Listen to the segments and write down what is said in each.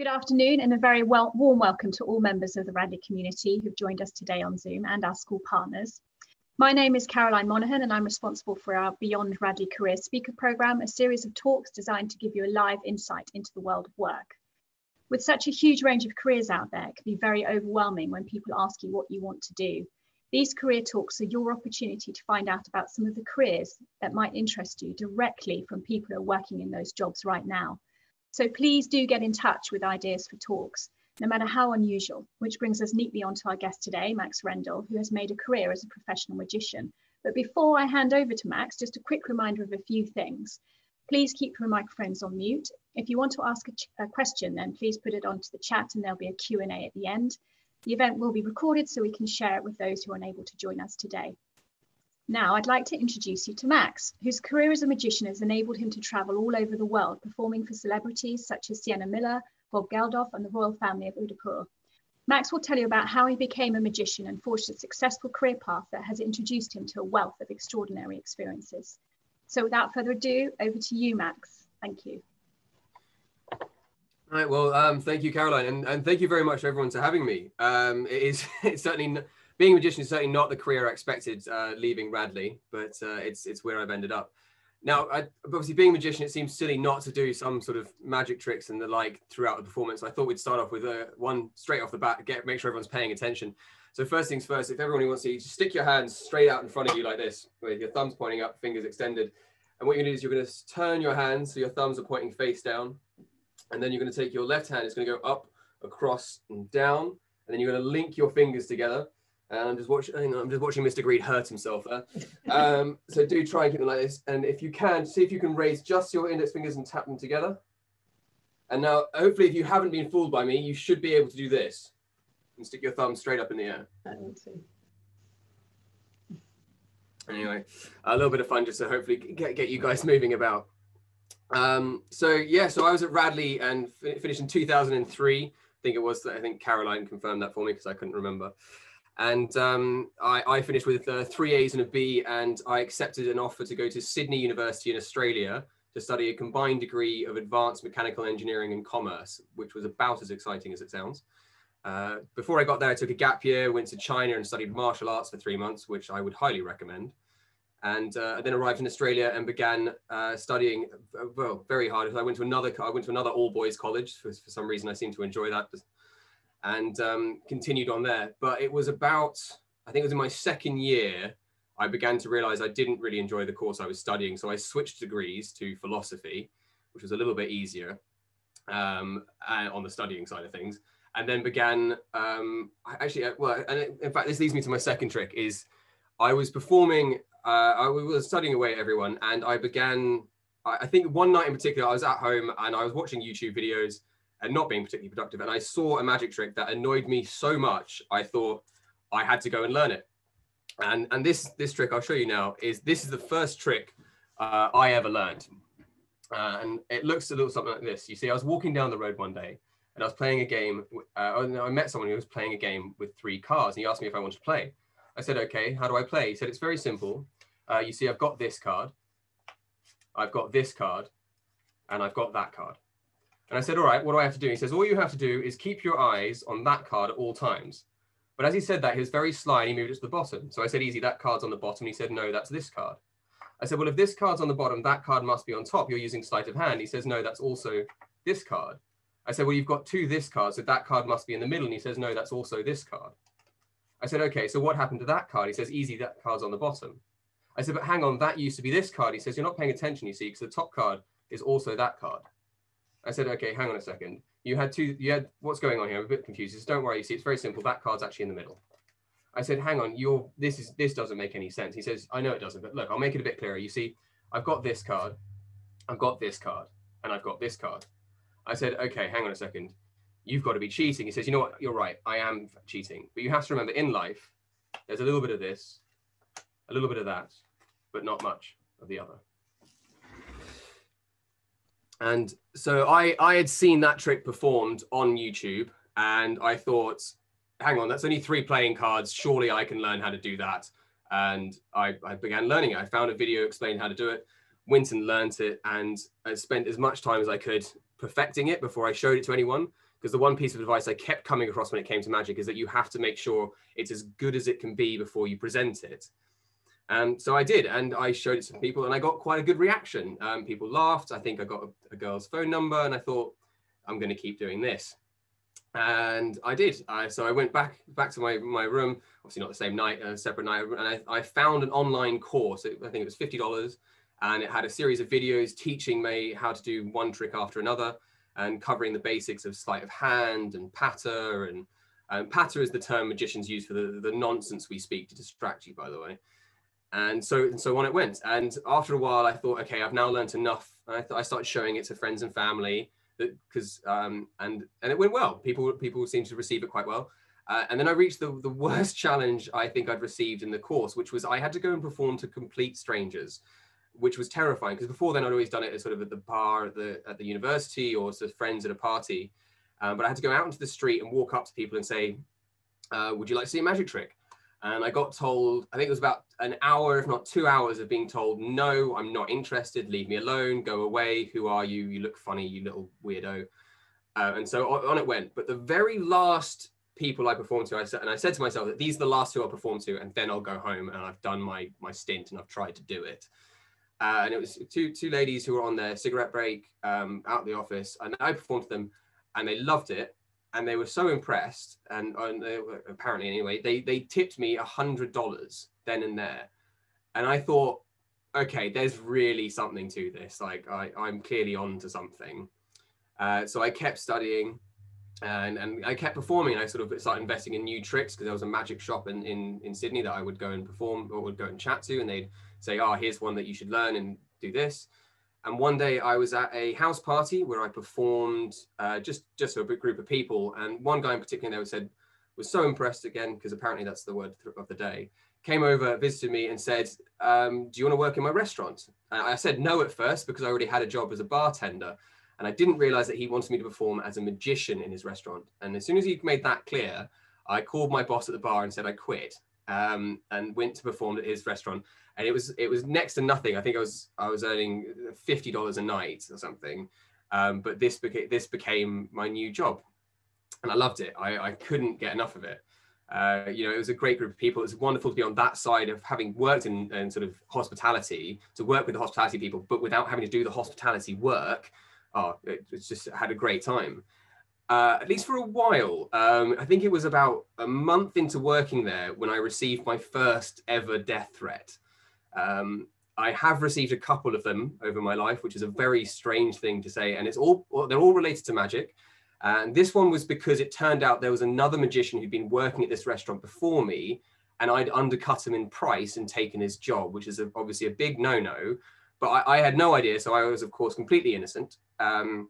Good afternoon and a very warm welcome to all members of the Radley community who've joined us today on Zoom and our school partners. My name is Caroline Monaghan and I'm responsible for our Beyond Radley Career Speaker Programme, a series of talks designed to give you a live insight into the world of work. With such a huge range of careers out there, it can be very overwhelming when people ask you what you want to do. These career talks are your opportunity to find out about some of the careers that might interest you directly from people who are working in those jobs right now. So please do get in touch with ideas for talks, no matter how unusual, which brings us neatly onto our guest today, Max Rendell, who has made a career as a professional magician. But before I hand over to Max, just a quick reminder of a few things. Please keep your microphones on mute. If you want to ask a question, then please put it onto the chat and there'll be a Q&A at the end. The event will be recorded so we can share it with those who are unable to join us today. Now, I'd like to introduce you to Max, whose career as a magician has enabled him to travel all over the world, performing for celebrities such as Sienna Miller, Bob Geldof, and the royal family of Udaipur. Max will tell you about how he became a magician and forged a successful career path that has introduced him to a wealth of extraordinary experiences. So without further ado, over to you, Max. Thank you. All right, well, thank you, Caroline, and thank you very much, everyone, for having me. It's certainly, being a magician is certainly not the career I expected leaving Radley, but it's where I've ended up. Now, obviously, being a magician, it seems silly not to do some sort of magic tricks and the like throughout the performance. I thought we'd start off with one straight off the bat, make sure everyone's paying attention. So first things first, if everyone wants to, just stick your hands straight out in front of you like this, with your thumbs pointing up, fingers extended. And what you're going to do is you're going to turn your hands so your thumbs are pointing face down. And then you're going to take your left hand, it's going to go up, across, and down. And then you're going to link your fingers together. And I'm just watching Mr. Greed hurt himself there. So do try and keep them like this. And if you can, see if you can raise just your index fingers and tap them together. And now, hopefully, if you haven't been fooled by me, you should be able to do this. And stick your thumb straight up in the air. Anyway, a little bit of fun just to hopefully get you guys moving about. So I was at Radley and finished in 2003. I think it was. I think Caroline confirmed that for me because I couldn't remember. And I finished with 3 A's and a B, and I accepted an offer to go to Sydney University in Australia to study a combined degree of advanced mechanical engineering and commerce, which was about as exciting as it sounds. Before I got there, I took a gap year, went to China and studied martial arts for 3 months, which I would highly recommend. And then arrived in Australia and began studying very hard. I went to another all-boys college. For some reason, I seemed to enjoy that, and continued on there. But it was about, I think it was in my second year, I began to realize I didn't really enjoy the course I was studying. So I switched degrees to philosophy, which was a little bit easier on the studying side of things. And then began, in fact, this leads me to my second trick, is I was performing, I was studying away at everyone, and I began, I think one night in particular, I was at home and I was watching YouTube videos and not being particularly productive, and I saw a magic trick that annoyed me so much, I thought I had to go and learn it. And this trick I'll show you now is the first trick I ever learned. And it looks a little something like this. You see, I was walking down the road one day and I was playing a game. I met someone who was playing a game with 3 cards, and he asked me if I wanted to play. I said, okay, how do I play? He said, it's very simple. You see, I've got this card, I've got this card, and I've got that card. And I said, all right, what do I have to do? He says, all you have to do is keep your eyes on that card at all times. But as he said that, he was very sly and he moved it to the bottom. So I said, easy, that card's on the bottom. He said, no, that's this card. I said, well, if this card's on the bottom, that card must be on top. You're using sleight of hand. He says, no, that's also this card. I said, well, you've got 2 this cards, so that card must be in the middle. And he says, no, that's also this card. I said, okay, so what happened to that card? He says, easy, that card's on the bottom. I said, but hang on, that used to be this card. He says, you're not paying attention, you see, because the top card is also that card. I said, okay, hang on a second. You had what's going on here? I'm a bit confused. He says, don't worry, you see, it's very simple. That card's actually in the middle. I said, hang on, this doesn't make any sense. He says, I know it doesn't, but look, I'll make it a bit clearer. You see, I've got this card, I've got this card, and I've got this card. I said, okay, hang on a second. You've got to be cheating. He says, you know what, you're right, I am cheating. But you have to remember, in life, there's a little bit of this, a little bit of that, but not much of the other. And so I had seen that trick performed on YouTube, and I thought, hang on, that's only 3 playing cards. Surely I can learn how to do that. And I began learning it. I found a video explaining how to do it, went and learned it, and I spent as much time as I could perfecting it before I showed it to anyone. because the one piece of advice I kept coming across when it came to magic is that you have to make sure it's as good as it can be before you present it. And so I did, and I showed it to people, and I got quite a good reaction. People laughed. I think I got a girl's phone number, and I thought, I'm going to keep doing this. And I did. So I went back to my room, obviously not the same night, a separate night, and I found an online course. I think it was $50, and it had a series of videos teaching me how to do one trick after another, and covering the basics of sleight of hand and patter. And patter is the term magicians use for the nonsense we speak to distract you, by the way. And so on it went. And after a while, I thought, okay, I've now learned enough. And I started showing it to friends and family, because and it went well. People seemed to receive it quite well. And then I reached the worst challenge I think I'd received in the course, which was I had to go and perform to complete strangers, which was terrifying, because before then I'd always done it sort of at the bar at the university, or sort of friends at a party. But I had to go out into the street and walk up to people and say, would you like to see a magic trick? And I got told, I think it was about an hour, if not 2 hours, of being told, no, I'm not interested, leave me alone, go away, who are you? You look funny, you little weirdo. And so on it went. But the very last people I performed to, I said to myself that these are the last two I'll perform to, and then I'll go home and I've done my stint and I've tried to do it. And it was two ladies who were on their cigarette break out the office, and I performed to them, and they loved it. And they were so impressed, and they were, apparently anyway, they tipped me $100 then and there. And I thought, okay, there's really something to this. Like I'm clearly on to something. So I kept studying, and I kept performing. I sort of started investing in new tricks, because there was a magic shop in Sydney that I would go and perform, or would go and chat to, and they'd say, oh, here's one that you should learn and do this. And one day I was at a house party where I performed just to a big group of people. And one guy in particular was so impressed, again, because apparently that's the word of the day, came over, visited me and said, do you want to work in my restaurant? And I said no at first, because I already had a job as a bartender. And I didn't realize that he wanted me to perform as a magician in his restaurant. And as soon as he made that clear, I called my boss at the bar and said I quit, and went to perform at his restaurant. And it was next to nothing. I think I was earning $50 a night or something. But this became my new job, and I loved it. I couldn't get enough of it. It was a great group of people. It was wonderful to be on that side of having worked in sort of hospitality, to work with the hospitality people, but without having to do the hospitality work. It just had a great time. At least for a while. I think it was about a month into working there when I received my first ever death threat. I have received a couple of them over my life, which is a very strange thing to say, and they're all related to magic. And this one was because it turned out there was another magician who'd been working at this restaurant before me, and I'd undercut him in price and taken his job, which is obviously a big no-no. But I had no idea, so I was, of course, completely innocent. And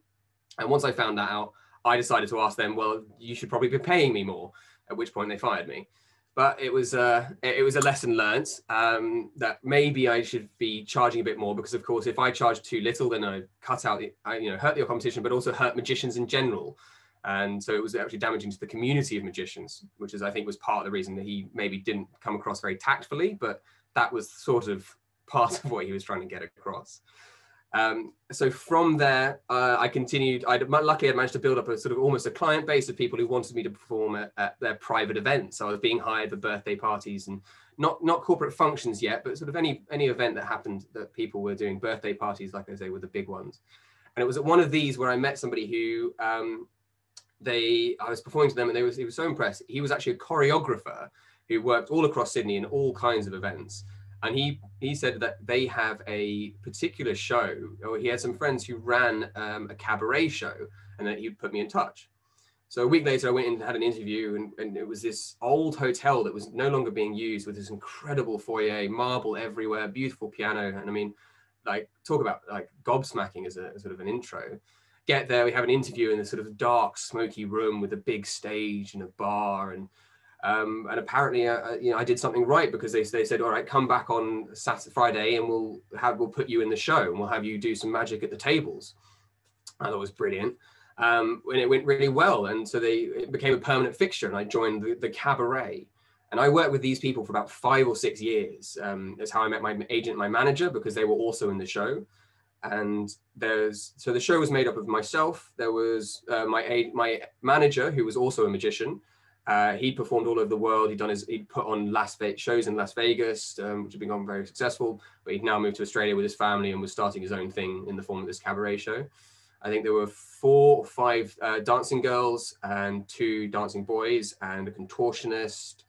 once I found that out, I decided to ask them, well, you should probably be paying me more, at which point they fired me. But it was a lesson learned, that maybe I should be charging a bit more, because of course, if I charge too little, then I hurt the competition, but also hurt magicians in general. And so it was actually damaging to the community of magicians, which I think was part of the reason that he maybe didn't come across very tactfully, but that was sort of part of what he was trying to get across. So from there, I continued. Luckily, I managed to build up a sort of almost a client base of people who wanted me to perform at their private events. So I was being hired for birthday parties, and not corporate functions yet, but sort of any event that happened that people were doing. Birthday parties, like I say, were the big ones. And it was at one of these where I met somebody who I was performing to them, and he was so impressed. He was actually a choreographer who worked all across Sydney in all kinds of events. And he said that they have a particular show, or he had some friends who ran a cabaret show, and that he'd put me in touch. So a week later, I went in and had an interview, and it was this old hotel that was no longer being used, with this incredible foyer, marble everywhere, beautiful piano. And I mean, like, talk about like gobsmacking as a sort of an intro. Get there, we have an interview in this sort of dark, smoky room with a big stage and a bar, and apparently, I did something right, because they said, all right, come back on Friday and we'll put you in the show, and we'll have you do some magic at the tables. I thought it was brilliant. And it went really well. And so it became a permanent fixture, and I joined the cabaret. And I worked with these people for about 5 or 6 years. That's how I met my agent and my manager, because they were also in the show. And so the show was made up of myself. There was my manager, who was also a magician. He performed all over the world. He'd put on shows in Las Vegas, which had been very successful. But he'd now moved to Australia with his family and was starting his own thing in the form of this cabaret show. I think there were 4 or 5 dancing girls and 2 dancing boys and a contortionist,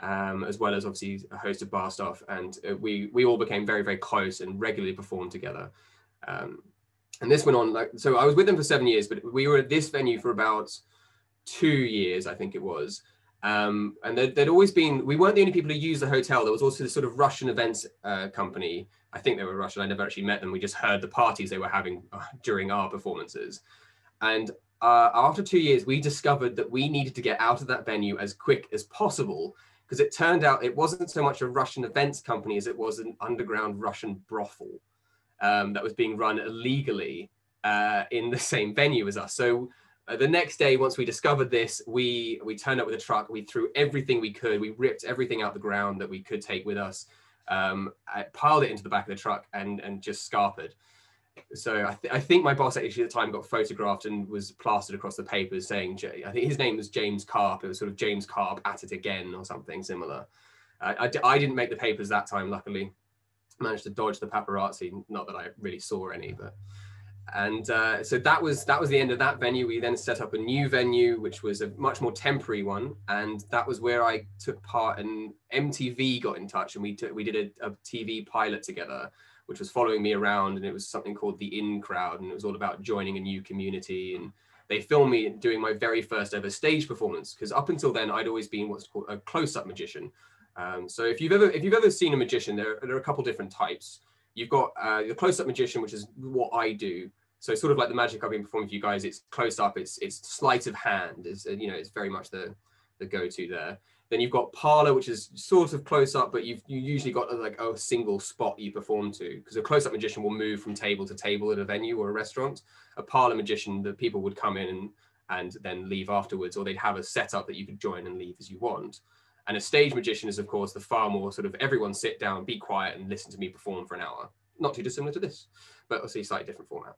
as well as obviously a host of bar staff. And we all became very, very close and regularly performed together. And this went on, so I was with them for 7 years, but we were at this venue for about 2 years, I think it was. And there'd always been, we weren't the only people who used the hotel. There was also this sort of Russian events company. I think they were Russian. I never actually met them. We just heard the parties they were having during our performances. And after 2 years, we discovered that we needed to get out of that venue as quick as possible, because it turned out it wasn't so much a Russian events company as it was an underground Russian brothel that was being run illegally in the same venue as us. So the next day, once we discovered this, we turned up with a truck. We threw everything we could. We ripped everything out the ground that we could take with us, piled it into the back of the truck, and just scarpered. So I think my boss actually at the time got photographed and was plastered across the papers saying, I think his name was James Carp. It was sort of James Carp at it again or something similar. I didn't make the papers that time, luckily. Managed to dodge the paparazzi, not that I really saw any, but. And so that was the end of that venue. We then set up a new venue, which was a much more temporary one, and that was where I took part. And MTV got in touch, and we did a TV pilot together, which was following me around, and it was something called The In Crowd, and it was all about joining a new community. And they filmed me doing my very first ever stage performance, because up until then I'd always been what's called a close-up magician. So if you've ever seen a magician, there are a couple different types. You've got the close-up magician, which is what I do. So sort of like the magic I've been performing for you guys, it's close up, it's sleight of hand, it's very much the go-to there. Then you've got parlor, which is sort of close up, but you usually got like a single spot you perform to, because a close-up magician will move from table to table at a venue or a restaurant. A parlor magician, the people would come in and then leave afterwards, or they'd have a setup that you could join and leave as you want. And a stage magician is, of course, the far more sort of everyone sit down, be quiet, and listen to me perform for an hour. Not too dissimilar to this, but obviously slightly different format.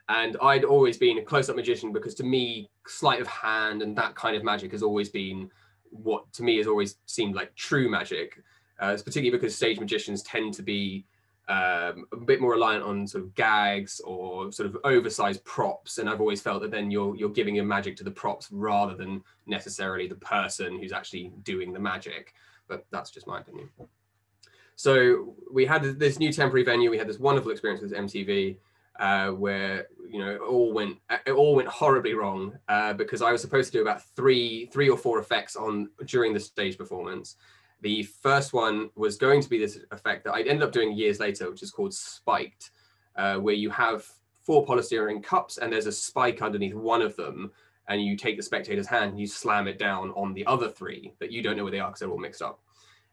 And I'd always been a close-up magician because, to me, sleight of hand and that kind of magic has always been what, to me, has always seemed like true magic. Particularly because stage magicians tend to be a bit more reliant on sort of gags or sort of oversized props. And I've always felt that then you're giving your magic to the props rather than necessarily the person who's actually doing the magic. But that's just my opinion. So we had this new temporary venue. We had this wonderful experience with MTV. Where it all went horribly wrong because I was supposed to do about three or four effects during the stage performance. The first one was going to be this effect that I ended up doing years later, which is called spiked, where you have 4 polystyrene cups and there's a spike underneath one of them, and you take the spectator's hand and you slam it down on the other 3 that you don't know where they are because they're all mixed up.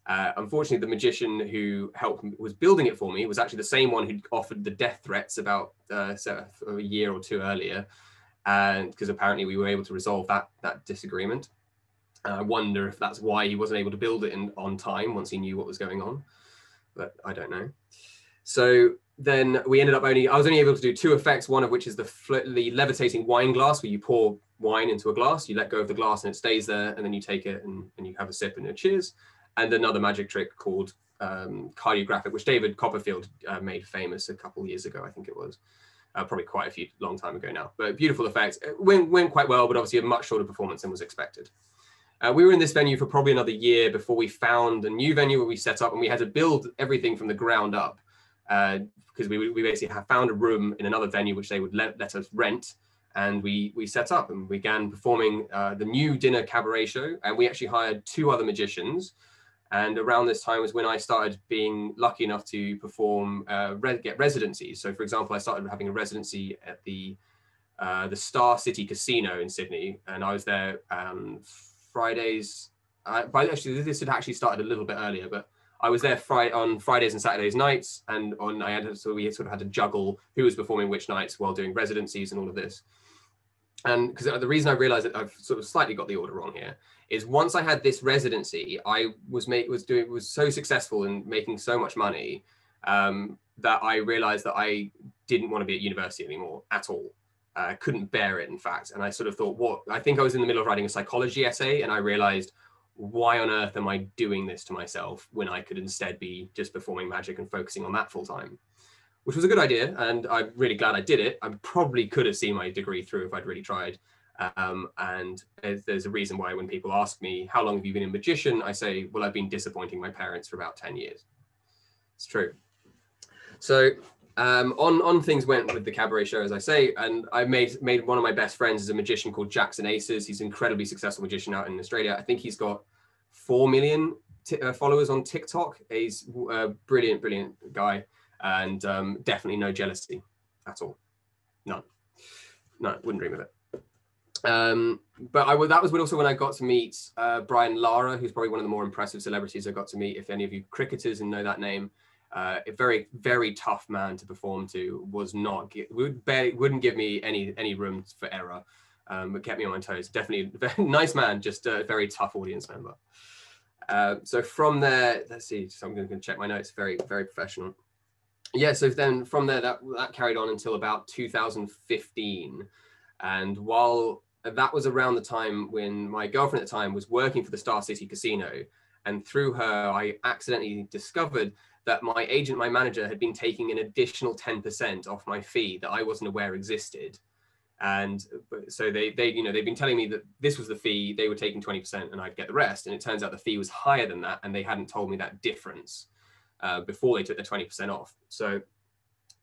Unfortunately, the magician who was building it for me was actually the same one who'd offered the death threats about a year or 2 earlier, and because apparently we were able to resolve that disagreement. I wonder if that's why he wasn't able to build it on time once he knew what was going on, but I don't know. So then we ended up I was only able to do 2 effects, one of which is the levitating wine glass, where you pour wine into a glass, you let go of the glass and it stays there, and then you take it and you have a sip and a cheers. And another magic trick called cardiographic, which David Copperfield made famous a couple years ago, I think it was. Probably quite long time ago now. But beautiful effects. It went quite well, but obviously a much shorter performance than was expected. We were in this venue for probably another year before we found a new venue where we set up, and we had to build everything from the ground up because we basically found a room in another venue which they would let us rent. And we set up and began performing the new dinner cabaret show. And we actually hired 2 other magicians. And around this time was when I started being lucky enough to perform, get residencies. So, for example, I started having a residency at the Star City Casino in Sydney, and I was there Fridays. Actually, this had actually started a little bit earlier, but I was there on Fridays and Saturdays nights, and so we sort of had to juggle who was performing which nights while doing residencies and all of this. And because the reason I realized that I've sort of slightly got the order wrong here is once I had this residency, I was so successful in making so much money that I realized that I didn't want to be at university anymore at all. I couldn't bear it, in fact. And I sort of thought, I think I was in the middle of writing a psychology essay, and I realized, why on earth am I doing this to myself when I could instead be just performing magic and focusing on that full time? Which was a good idea, and I'm really glad I did it. I probably could have seen my degree through if I'd really tried. And there's a reason why when people ask me, how long have you been a magician? I say, well, I've been disappointing my parents for about 10 years. It's true. So on things went with the cabaret show, as I say, and I made one of my best friends is a magician called Jackson Aces. He's an incredibly successful magician out in Australia. I think he's got 4 million followers on TikTok. He's a brilliant guy, and definitely no jealousy at all. None. No, wouldn't dream of it. But that was also when I got to meet Brian Lara, who's probably one of the more impressive celebrities I got to meet. If any of you cricketers and know that name, a very, very tough man to perform to. Wouldn't give me any room for error, but kept me on my toes. Definitely a very nice man, just a very tough audience member. So from there, let's see. So I'm going to check my notes. Very, very professional. Yeah. So then from there, that carried on until about 2015, and while that was around the time when my girlfriend at the time was working for the Star City Casino, and through her, I accidentally discovered that my agent, my manager, had been taking an additional 10% off my fee that I wasn't aware existed. And so they'd been telling me that this was the fee, they were taking 20% and I'd get the rest. And it turns out the fee was higher than that, and they hadn't told me that difference before they took the 20% off. So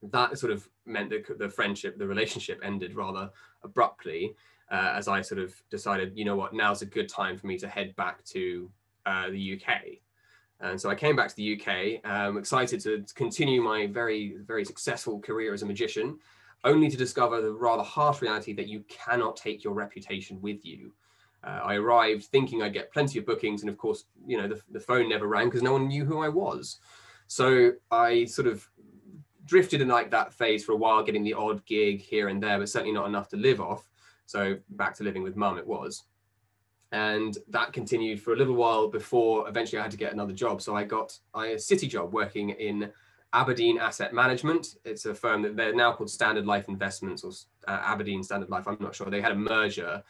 that sort of meant that the relationship ended rather abruptly, as I sort of decided, you know what, now's a good time for me to head back to the UK. And so I came back to the UK, excited to continue my very, very successful career as a magician, only to discover the rather harsh reality that you cannot take your reputation with you. I arrived thinking I'd get plenty of bookings, and of course, you know, the phone never rang because no one knew who I was. So I sort of drifted in like that phase for a while, getting the odd gig here and there, but certainly not enough to live off. So back to living with mum it was. And that continued for a little while before eventually I had to get another job. So I got a city job working in Aberdeen Asset Management. It's a firm that they're now called Standard Life Investments, or Aberdeen Standard Life. I'm not sure. They had a merger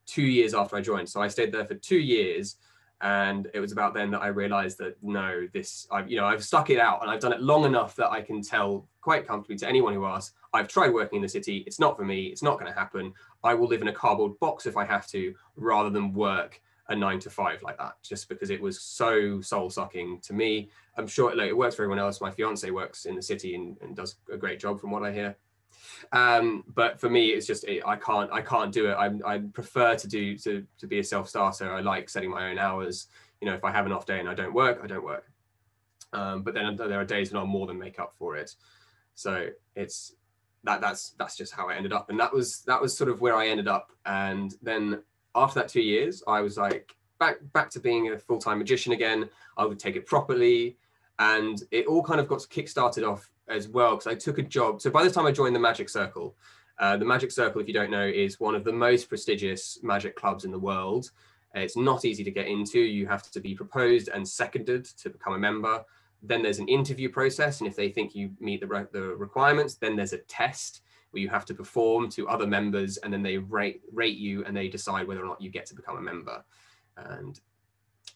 2 years after I joined. So I stayed there for 2 years. And it was about then that I realized that no, I've stuck it out and I've done it long enough that I can tell quite comfortably to anyone who asks, I've tried working in the city. It's not for me. It's not going to happen. I will live in a cardboard box if I have to, rather than work a 9 to 5 like that, just because it was so soul sucking to me. I'm sure it works for everyone else. My fiance works in the city and does a great job from what I hear. But for me, it's just, I can't do it. I prefer to be a self-starter. I like setting my own hours. You know, if I have an off day and I don't work, I don't work. But then there are days when I'll more than make up for it. So that's just how I ended up. And that was sort of where I ended up. And then after that 2 years, I was like back to being a full-time magician again. I would take it properly. And it all kind of got kick-started off as well, because I took a job. So by the time I joined the Magic Circle, if you don't know, is one of the most prestigious magic clubs in the world. It's not easy to get into. You have to be proposed and seconded to become a member. Then there's an interview process. And if they think you meet the requirements, then there's a test where you have to perform to other members, and then they rate you and they decide whether or not you get to become a member. And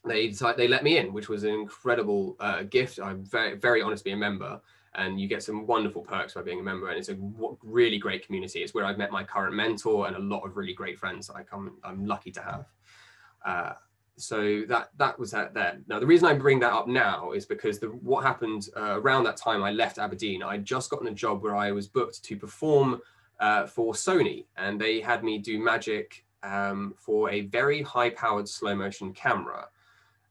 they let me in, which was an incredible gift. I'm very, very honored to be a member, and you get some wonderful perks by being a member. And it's a really great community. It's where I've met my current mentor and a lot of really great friends that I'm lucky to have. So that was that there. Now, the reason I bring that up now is because what happened around that time I left Aberdeen, I'd just gotten a job where I was booked to perform for Sony, and they had me do magic for a very high-powered slow-motion camera.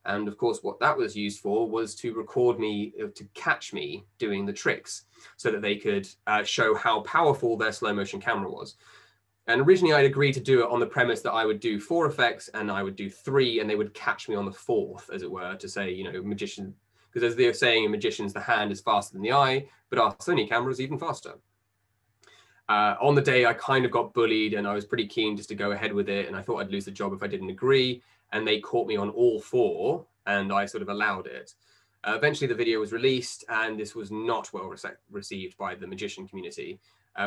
And of course, what that was used for was to record me, to catch me doing the tricks, so that they could show how powerful their slow motion camera was. And originally I'd agreed to do it on the premise that I would do 4 effects and I would do 3, and they would catch me on the 4th, as it were, to say, you know, magician, because as they're saying in magicians, the hand is faster than the eye, but our Sony camera is even faster. On the day, I kind of got bullied, and I was pretty keen just to go ahead with it. And I thought I'd lose the job if I didn't agree. And they caught me on all 4, and I sort of allowed it. Eventually the video was released, and this was not well received by the magician community,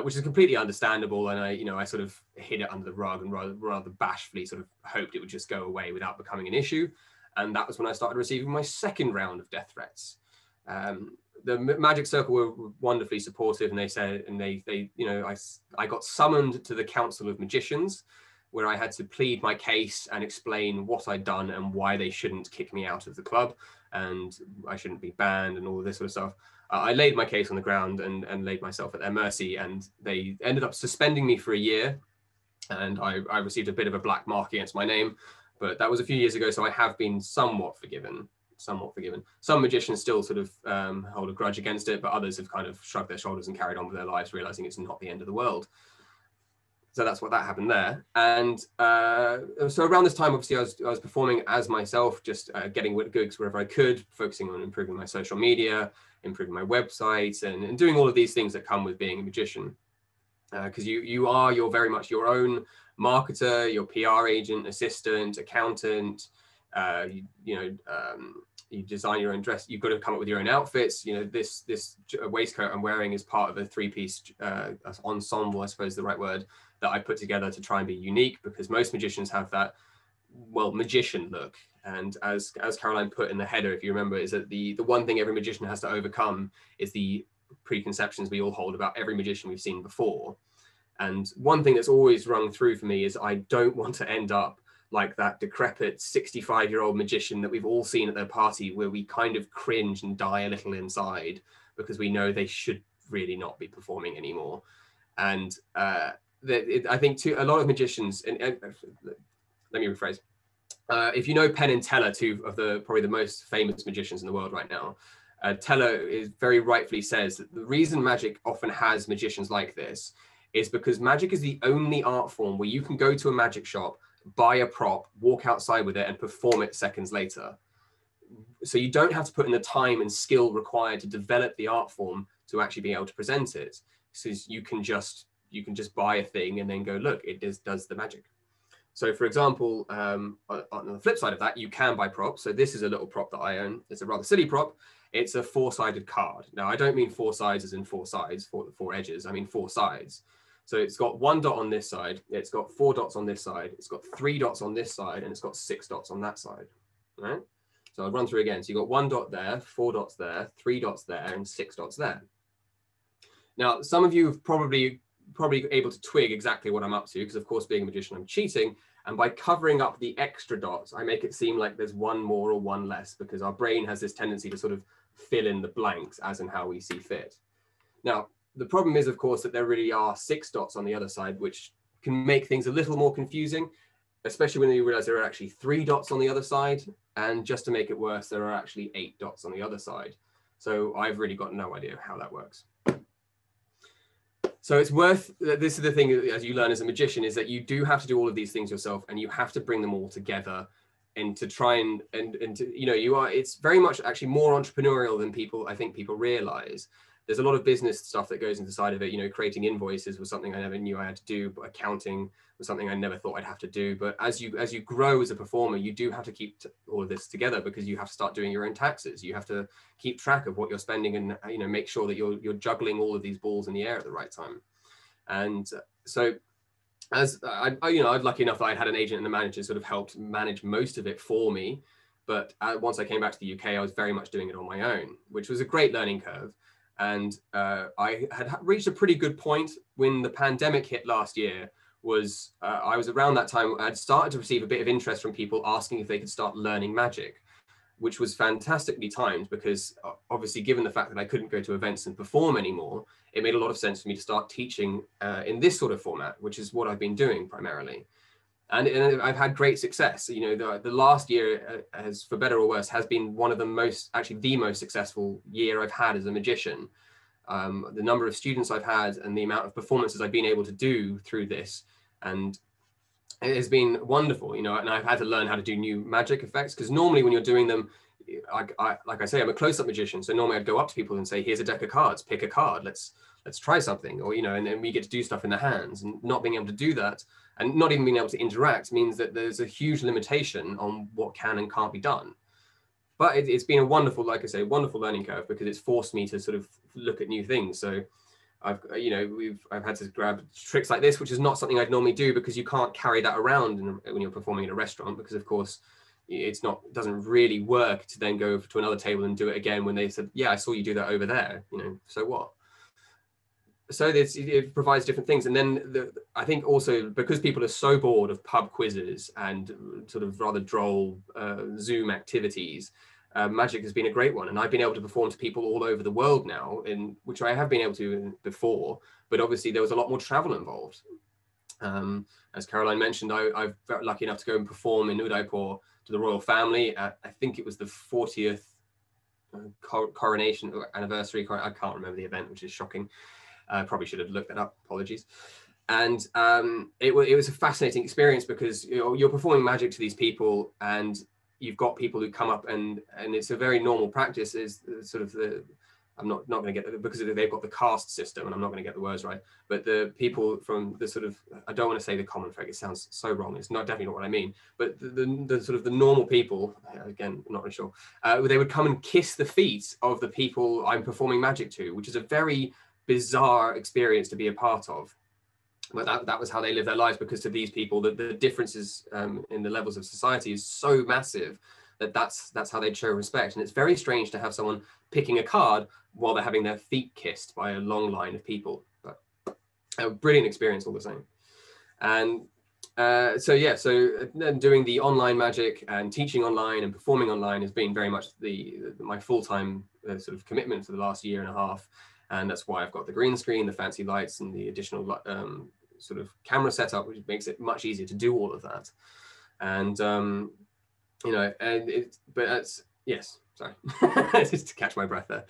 which is completely understandable. And I sort of hid it under the rug and rather bashfully sort of hoped it would just go away without becoming an issue. And that was when I started receiving my second round of death threats. The Magic Circle were wonderfully supportive, and they said, and I got summoned to the Council of Magicians, where I had to plead my case and explain what I'd done and why they shouldn't kick me out of the club and I shouldn't be banned and all of this sort of stuff. I laid my case on the ground and laid myself at their mercy, and they ended up suspending me for a year, and I received a bit of a black mark against my name, but that was a few years ago, so I have been somewhat forgiven. Some magicians still sort of hold a grudge against it, but others have kind of shrugged their shoulders and carried on with their lives, realizing it's not the end of the world. So that's what that happened there. And so around this time, obviously, I was performing as myself, just getting gigs wherever I could, focusing on improving my social media, improving my website, and doing all of these things that come with being a magician. Because you're very much your own marketer, your PR agent, assistant, accountant. You design your own dress. You've got to come up with your own outfits. This waistcoat I'm wearing is part of a three-piece ensemble, I suppose is the right word, that I put together to try and be unique, because most magicians have that, well, magician look. And as Caroline put in the header, if you remember, is that the one thing every magician has to overcome is the preconceptions we all hold about every magician we've seen before. And one thing that's always rung through for me is I don't want to end up like that decrepit 65-year-old magician that we've all seen at their party, where we kind of cringe and die a little inside because we know they should really not be performing anymore. And I think a lot of magicians, and let me rephrase. If you know Penn and Teller, two of probably the most famous magicians in the world right now, Teller very rightfully says that the reason magic often has magicians like this is because magic is the only art form where you can go to a magic shop, buy a prop, walk outside with it, and perform it seconds later. So you don't have to put in the time and skill required to develop the art form to actually be able to present it. So you can just buy a thing and then go, look, it does the magic. So for example, on the flip side of that, you can buy props. So this is a little prop that I own. It's a rather silly prop. It's a four-sided card. Now, I don't mean four sides as in four sides, four edges. I mean four sides. So it's got one dot on this side, it's got four dots on this side, it's got three dots on this side, and it's got six dots on that side, right? So I'll run through again. So you've got one dot there, four dots there, three dots there, and six dots there. Now, some of you have probably able to twig exactly what I'm up to, because of course, being a magician, I'm cheating. And by covering up the extra dots, I make it seem like there's one more or one less, because our brain has this tendency to sort of fill in the blanks as in how we see fit. Now, the problem is, of course, that there really are six dots on the other side, which can make things a little more confusing, especially when you realize there are actually three dots on the other side. And just to make it worse, there are actually 8 dots on the other side. So I've really got no idea how that works. So it's this is the thing, as you learn as a magician, is that you do have to do all of these things yourself, and you have to bring them all together and to try and it's very much actually more entrepreneurial than I think people realize. There's a lot of business stuff that goes into the side of it. Creating invoices was something I never knew I had to do, but accounting was something I never thought I'd have to do. But as you grow as a performer, you do have to keep all of this together, because you have to start doing your own taxes. You have to keep track of what you're spending, and make sure that you're juggling all of these balls in the air at the right time. And so, as I'm lucky enough that I had an agent and a manager sort of helped manage most of it for me. But once I came back to the UK, I was very much doing it on my own, which was a great learning curve. And I had reached a pretty good point when the pandemic hit last year. I was around that time, I'd started to receive a bit of interest from people asking if they could start learning magic, which was fantastically timed, because obviously, given the fact that I couldn't go to events and perform anymore, it made a lot of sense for me to start teaching in this sort of format, which is what I've been doing primarily. And I've had great success. The last year, has, for better or worse, has been one of the most successful year I've had as a magician. The number of students I've had and the amount of performances I've been able to do through this, and it has been wonderful. And I've had to learn how to do new magic effects, because normally when you're doing them, like I say, I'm a close-up magician. So normally I'd go up to people and say, here's a deck of cards, pick a card, let's try something, or and then we get to do stuff in the hands. And not being able to do that, and not even being able to interact, means that there's a huge limitation on what can and can't be done. but it's been a wonderful, like I say, wonderful learning curve, because it's forced me to sort of look at new things. So I've had to grab tricks like this, which is not something I'd normally do, because you can't carry that around when you're performing in a restaurant, because of course it doesn't really work to then go to another table and do it again when they said, yeah, I saw you do that over there, so what? So it provides different things. And then I think also, because people are so bored of pub quizzes and sort of rather droll Zoom activities, magic has been a great one. And I've been able to perform to people all over the world now, which I have been able to before, but obviously there was a lot more travel involved. As Caroline mentioned, I've been lucky enough to go and perform in Udaipur to the royal family at, I think it was the 40th coronation anniversary. I can't remember the event, which is shocking. I probably should have looked that up, apologies. And it was a fascinating experience, because you're performing magic to these people, and you've got people who come up, and it's a very normal practice, is sort of I'm not going to get it, because they've got the caste system, and I'm not going to get the words right, but the people from the sort of, I don't want to say the common folk, it sounds so wrong, it's definitely not what I mean, but the sort of the normal people, again, I'm not really sure, they would come and kiss the feet of the people I'm performing magic to, which is a very bizarre experience to be a part of. But that was how they live their lives, because to these people the differences in the levels of society is so massive that's how they show respect. And it's very strange to have someone picking a card while they're having their feet kissed by a long line of people. But a brilliant experience all the same. And so then doing the online magic and teaching online and performing online has been very much my full-time sort of commitment for the last year and a half. And that's why I've got the green screen, the fancy lights, and the additional sort of camera setup, which makes it much easier to do all of that. And but that's, yes, sorry, just to catch my breath there.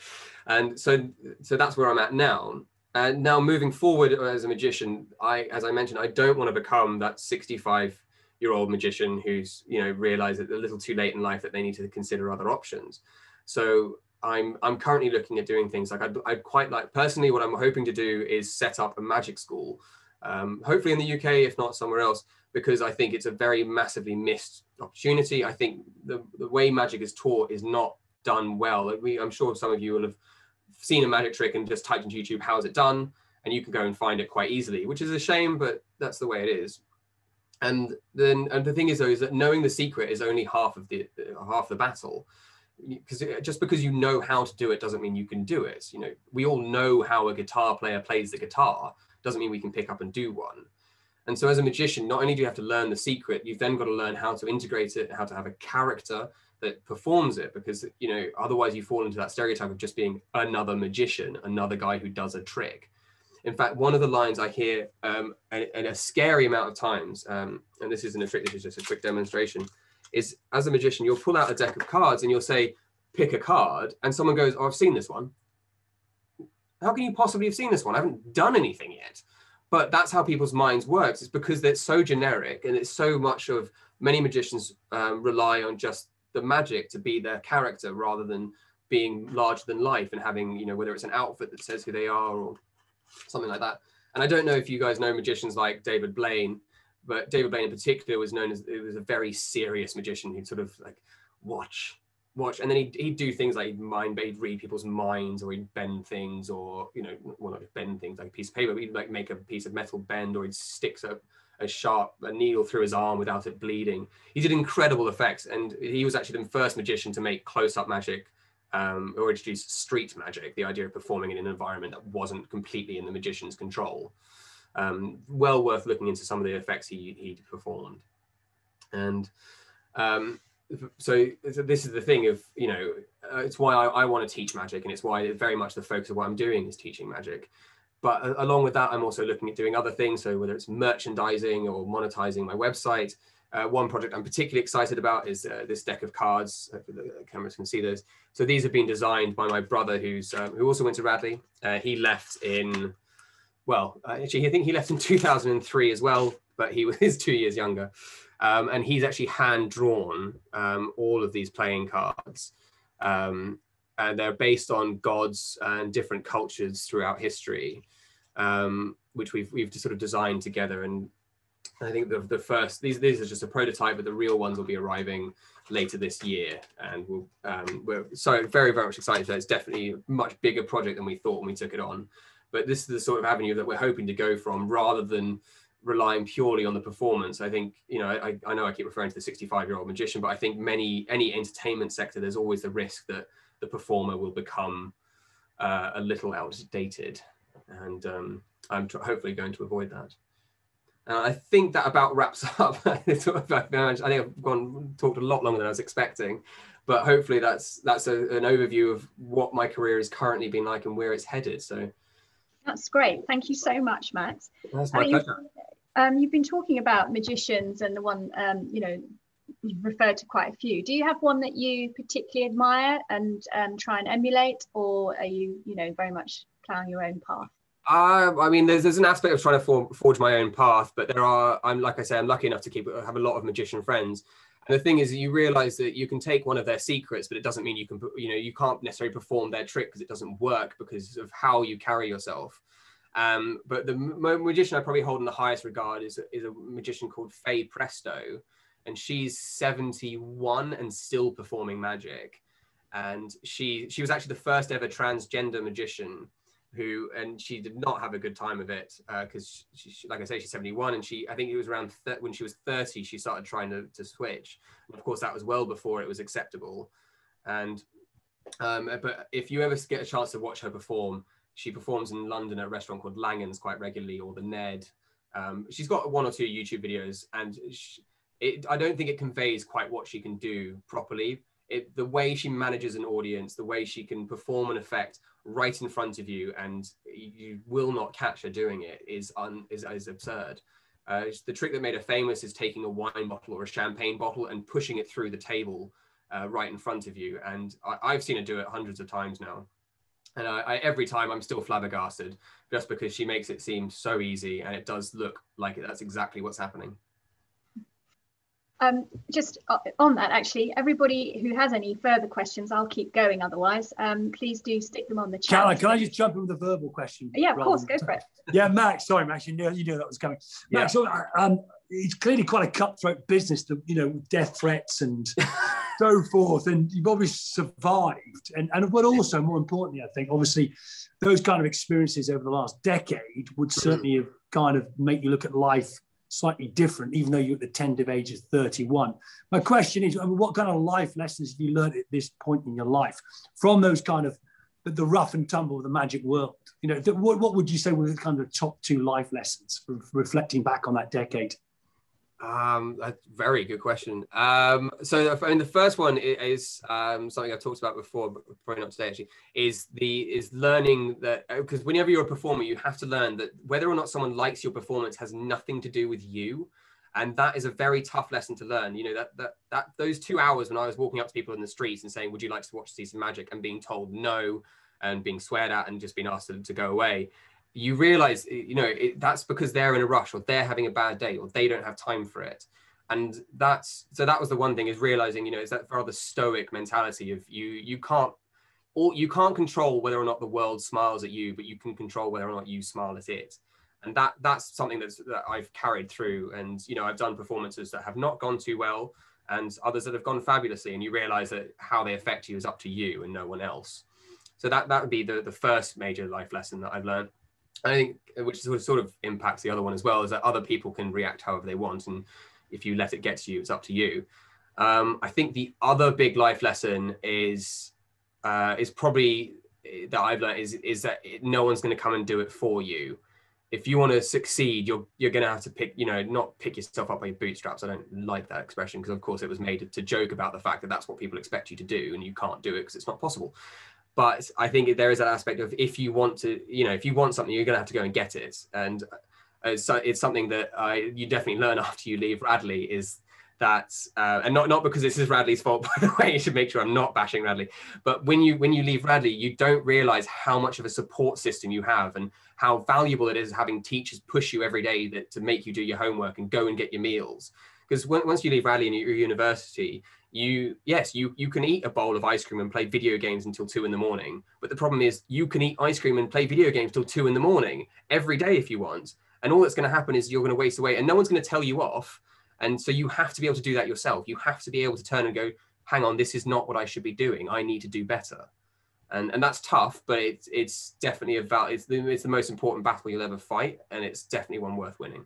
And so that's where I'm at now. And now moving forward as a magician, as I mentioned, I don't want to become that 65-year-old magician who's realized it a little too late in life that they need to consider other options. So I'm currently looking at doing things like I'd quite like, personally, what I'm hoping to do is set up a magic school, hopefully in the UK, if not somewhere else, because I think it's a very massively missed opportunity. I think the way magic is taught is not done well. I'm sure some of you will have seen a magic trick and just typed into YouTube, how is it done? And you can go and find it quite easily, which is a shame, but that's the way it is. And the thing is, though, is that knowing the secret is only half the battle. Because just because you know how to do it doesn't mean you can do it. We all know how a guitar player plays the guitar, doesn't mean we can pick up and do one. And so as a magician, not only do you have to learn the secret, you've then got to learn how to integrate it, how to have a character that performs it, because otherwise you fall into that stereotype of just being another magician, another guy who does a trick. In fact, one of the lines I hear a scary amount of times, and this isn't a trick, this is just a quick demonstration, is as a magician, you'll pull out a deck of cards and you'll say, pick a card, and someone goes, oh, I've seen this one. How can you possibly have seen this one? I haven't done anything yet. But that's how people's minds works. It's because they're so generic, and it's so much of many magicians rely on just the magic to be their character rather than being larger than life and having, whether it's an outfit that says who they are or something like that. And I don't know if you guys know magicians like David Blaine, but David Blaine in particular was a very serious magician who'd sort of like watch, and then he'd do things like he'd read people's minds, or he'd bend things, or well, not bend things like a piece of paper, but he'd like make a piece of metal bend, or he'd stick a needle through his arm without it bleeding. He did incredible effects, and he was actually the first magician to make close-up magic or introduce street magic, the idea of performing in an environment that wasn't completely in the magician's control. Well worth looking into some of the effects he performed. And so this is the thing of, it's why I want to teach magic, and it's why very much the focus of what I'm doing is teaching magic. But along with that, I'm also looking at doing other things. So whether it's merchandising or monetizing my website, one project I'm particularly excited about is this deck of cards. Hopefully the cameras can see those. So these have been designed by my brother, who also went to Radley. He left in, actually, I think he left in 2003 as well, but he was 2 years younger. And he's actually hand-drawn all of these playing cards. And they're based on gods and different cultures throughout history, which we've sort of designed together. And I think the first, these are just a prototype, but the real ones will be arriving later this year, and we're so very, very much excited. It's definitely a much bigger project than we thought when we took it on, but this is the sort of avenue that we're hoping to go from, rather than relying purely on the performance. I think, you know, I know I keep referring to the 65-year-old magician, but I think any entertainment sector, there's always the risk that the performer will become a little outdated, and I'm hopefully going to avoid that. I think that about wraps up. I think I've talked a lot longer than I was expecting, but hopefully that's an overview of what my career has currently been like and where it's headed. So that's great. Thank you so much, Max. That's my pleasure. You've been talking about magicians, and the one, you know, you've referred to quite a few. Do you have one that you particularly admire and try and emulate, or are you, you know, very much plowing your own path? I mean, there's an aspect of trying to forge my own path, but like I say, I'm lucky enough to have a lot of magician friends. And the thing is, you realize that you can take one of their secrets, but it doesn't mean you can, you know, you can't necessarily perform their trick because it doesn't work because of how you carry yourself. But the magician I probably hold in the highest regard is a magician called Faye Presto, and she's 71 and still performing magic. And she was actually the first ever transgender magician and she did not have a good time of it, because she, like I say, she's 71, and I think it was around when she was 30 she started trying to switch, and of course that was well before it was acceptable. And but if you ever get a chance to watch her perform, she performs in London at a restaurant called Langan's quite regularly, or the Ned. She's got 1 or 2 YouTube videos, and I don't think it conveys quite what she can do properly. The way she manages an audience, the way she can perform an effect right in front of you, and you will not catch her doing it, is absurd. The trick that made her famous is taking a wine bottle or a champagne bottle and pushing it through the table right in front of you. And I've seen her do it hundreds of times now. And every time I'm still flabbergasted, just because she makes it seem so easy, and it does look like that's exactly what's happening. Just on that, actually, everybody who has any further questions, I'll keep going otherwise. Please do stick them on the chat. Can I just jump in with a verbal question? Yeah, of course, go for it. Yeah, Max, sorry, Max, you knew that was coming. Max, yeah. It's clearly quite a cutthroat business, you know, death threats and so forth, and you've obviously survived. And but also, more importantly, I think, obviously, those kind of experiences over the last decade would certainly have kind of make you look at life slightly different, even though you're at the tentative age of 31. My question is, I mean, what kind of life lessons have you learned at this point in your life from those kind of the rough and tumble of the magic world? You know, what would you say were the kind of top 2 life lessons reflecting back on that decade? That's a very good question. So I mean, the first one is something I've talked about before, but probably not today actually, is learning that, because whenever you're a performer, you have to learn that whether or not someone likes your performance has nothing to do with you. And that is a very tough lesson to learn. You know, that those 2 hours when I was walking up to people in the streets and saying, would you like to see some magic, and being told no, and being sweared at and just being asked to go away, you realize, you know, that's because they're in a rush, or they're having a bad day, or they don't have time for it. And that was the one thing, is realizing, you know, is that rather stoic mentality of you can't control whether or not the world smiles at you, but you can control whether or not you smile at it. And that's something that I've carried through. And, you know, I've done performances that have not gone too well, and others that have gone fabulously. And you realize that how they affect you is up to you and no one else. So that would be the first major life lesson that I've learned. I think, which sort of impacts the other one as well, is that other people can react however they want, and if you let it get to you, it's up to you. I think the other big life lesson is probably that I've learned is that no one's going to come and do it for you. If you want to succeed, you're going to have to not pick yourself up by your bootstraps. I don't like that expression, because of course it was made to joke about the fact that that's what people expect you to do, and you can't do it because it's not possible. But I think there is that aspect of, if you want something, you're going to have to go and get it. And so it's something that you definitely learn after you leave Radley, is that, and not because this is Radley's fault, by the way, you should make sure I'm not bashing Radley. But when you leave Radley, you don't realize how much of a support system you have, and how valuable it is having teachers push you every day to make you do your homework and go and get your meals. Because once you leave Radley and you're at university, you can eat a bowl of ice cream and play video games until 2 a.m. But the problem is, you can eat ice cream and play video games till 2 a.m. every day if you want. And all that's going to happen is you're going to waste away and no one's going to tell you off. And so you have to be able to do that yourself. You have to be able to turn and go, hang on, this is not what I should be doing. I need to do better. And that's tough, but it's definitely it's the most important battle you'll ever fight. And it's definitely one worth winning.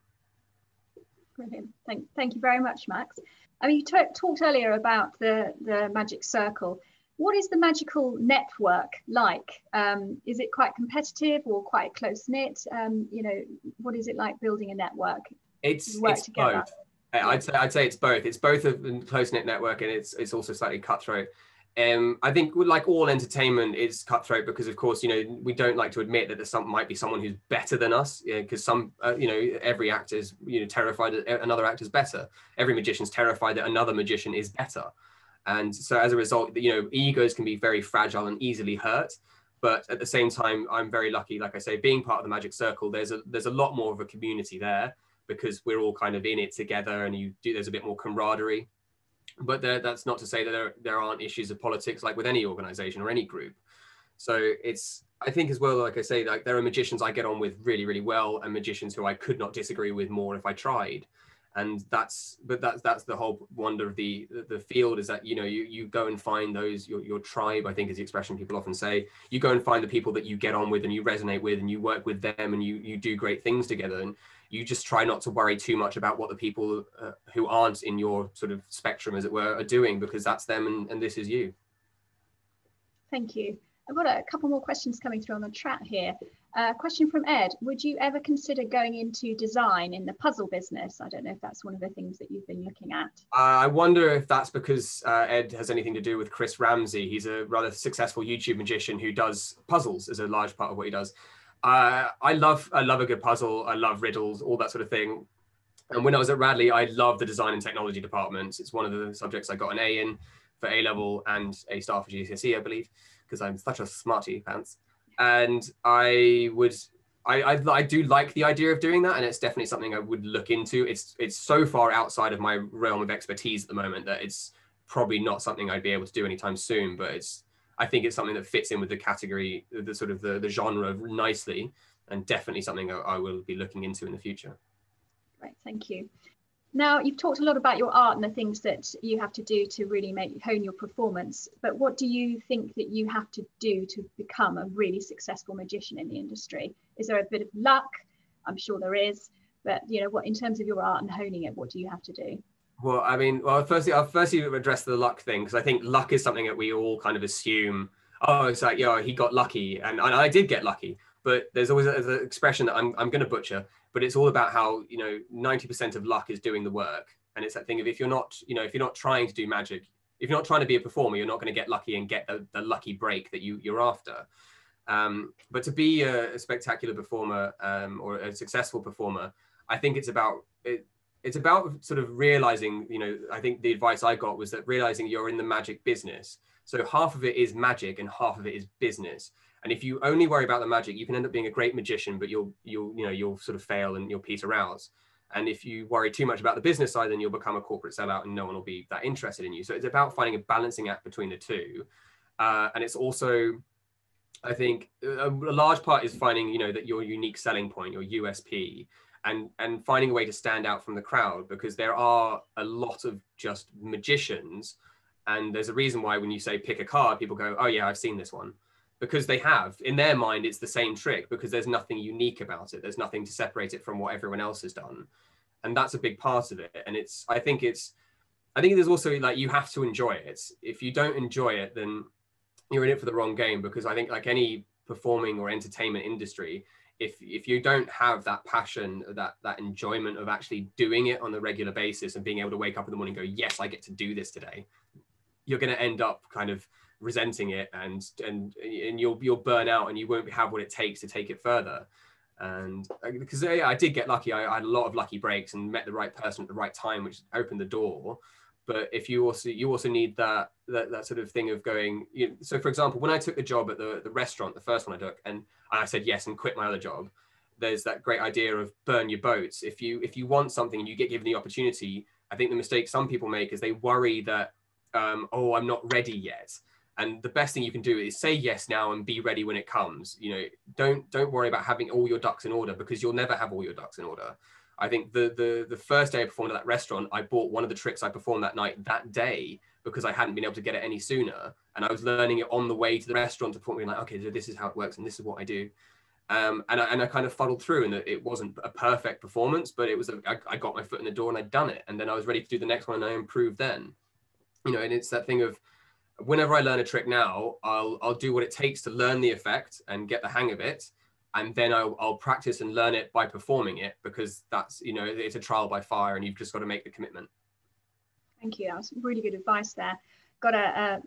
Brilliant. Thank you very much, Max. I mean, you talked earlier about the Magic Circle. What is the magical network like? Is it quite competitive or quite close-knit? You know, what is it like building a network? It's both. I'd say it's both. It's both a close-knit network and it's also slightly cutthroat. I think like all entertainment is cutthroat because of course, you know, we don't like to admit that might be someone who's better than us, because you know, every actor is, you know, terrified that another actor's better. Every magician's terrified that another magician is better. And so as a result, you know, egos can be very fragile and easily hurt. But at the same time, I'm very lucky, like I say, being part of the Magic Circle, there's a lot more of a community there because we're all kind of in it together and there's a bit more camaraderie. But that's not to say that there aren't issues of politics like with any organization or any group. So I think as well, like I say, like there are magicians I get on with really, really well and magicians who I could not disagree with more if I tried. And that's the whole wonder of the field, is that, you know, you go and find those, your tribe, I think is the expression people often say. You go and find the people that you get on with and you resonate with and you work with them and you do great things together. And you just try not to worry too much about what the people who aren't in your sort of spectrum, as it were, are doing, because that's them and this is you. Thank you. I've got a couple more questions coming through on the chat here. Question from Ed. Would you ever consider going into design in the puzzle business? I don't know if that's one of the things that you've been looking at. I wonder if that's because Ed has anything to do with Chris Ramsey. He's a rather successful YouTube magician who does puzzles as a large part of what he does. I love a good puzzle. I love riddles, all that sort of thing. And when I was at Radley, I loved the design and technology departments. It's one of the subjects I got an A in for A-level and A star for GCSE, I believe, because I'm such a smarty pants. And I do like the idea of doing that, and it's definitely something I would look into. It's so far outside of my realm of expertise at the moment that it's probably not something I'd be able to do anytime soon, but I think it's something that fits in with the category, the sort of the genre nicely, and definitely something I will be looking into in the future. Great, thank you. Now, you've talked a lot about your art and the things that you have to do to really hone your performance, but what do you think that you have to do to become a really successful magician in the industry? Is there a bit of luck? I'm sure there is, but you know, what in terms of your art and honing it, what do you have to do? Well, I mean, I'll firstly address the luck thing, because I think luck is something that we all kind of assume, oh, it's like, yeah, he got lucky, and I did get lucky, but there's always an expression that I'm going to butcher, but it's all about how, you know, 90% of luck is doing the work. And it's that thing of, if you're not trying to do magic, if you're not trying to be a performer, you're not going to get lucky and get the lucky break that you're after. But to be a spectacular performer or a successful performer, I think it's about sort of realizing, you know, I think the advice I got was that realizing you're in the magic business. So half of it is magic and half of it is business. And if you only worry about the magic, you can end up being a great magician, but you'll sort of fail and you'll peter out. And if you worry too much about the business side, then you'll become a corporate sellout and no one will be that interested in you. So it's about finding a balancing act between the two. And it's also, I think, a large part is finding, you know, that your unique selling point, your USP, and finding a way to stand out from the crowd, because there are a lot of just magicians. And there's a reason why when you say pick a card, people go, oh yeah, I've seen this one. Because they have, in their mind, it's the same trick, because there's nothing unique about it. There's nothing to separate it from what everyone else has done. And that's a big part of it. And I think there's also, like, you have to enjoy it. If you don't enjoy it, then you're in it for the wrong game, because I think, like any performing or entertainment industry, if you don't have that passion, that enjoyment of actually doing it on a regular basis and being able to wake up in the morning and go, yes, I get to do this today, you're going to end up kind of resenting it, and you'll burn out and you won't have what it takes to take it further. And because I did get lucky, I had a lot of lucky breaks and met the right person at the right time, which opened the door. But if you also need that sort of thing of going, so for example, when I took the job at the restaurant, the first one I took, and I said yes and quit my other job, there's that great idea of burn your boats. If you want something and you get given the opportunity, I think the mistake some people make is they worry that, oh, I'm not ready yet. And the best thing you can do is say yes now and be ready when it comes. You know, don't worry about having all your ducks in order, because you'll never have all your ducks in order. I think the first day I performed at that restaurant, I bought one of the tricks I performed that night that day because I hadn't been able to get it any sooner. And I was learning it on the way to the restaurant to point me like, okay, this is how it works and this is what I do. And I kind of fuddled through, and it wasn't a perfect performance, but it was, I got my foot in the door and I'd done it. And then I was ready to do the next one and I improved then. You know, and it's that thing of, whenever I learn a trick now, I'll do what it takes to learn the effect and get the hang of it. And then I'll practice and learn it by performing it, because that's, you know, it's a trial by fire and you've just got to make the commitment. Thank you. That was really good advice there. Got a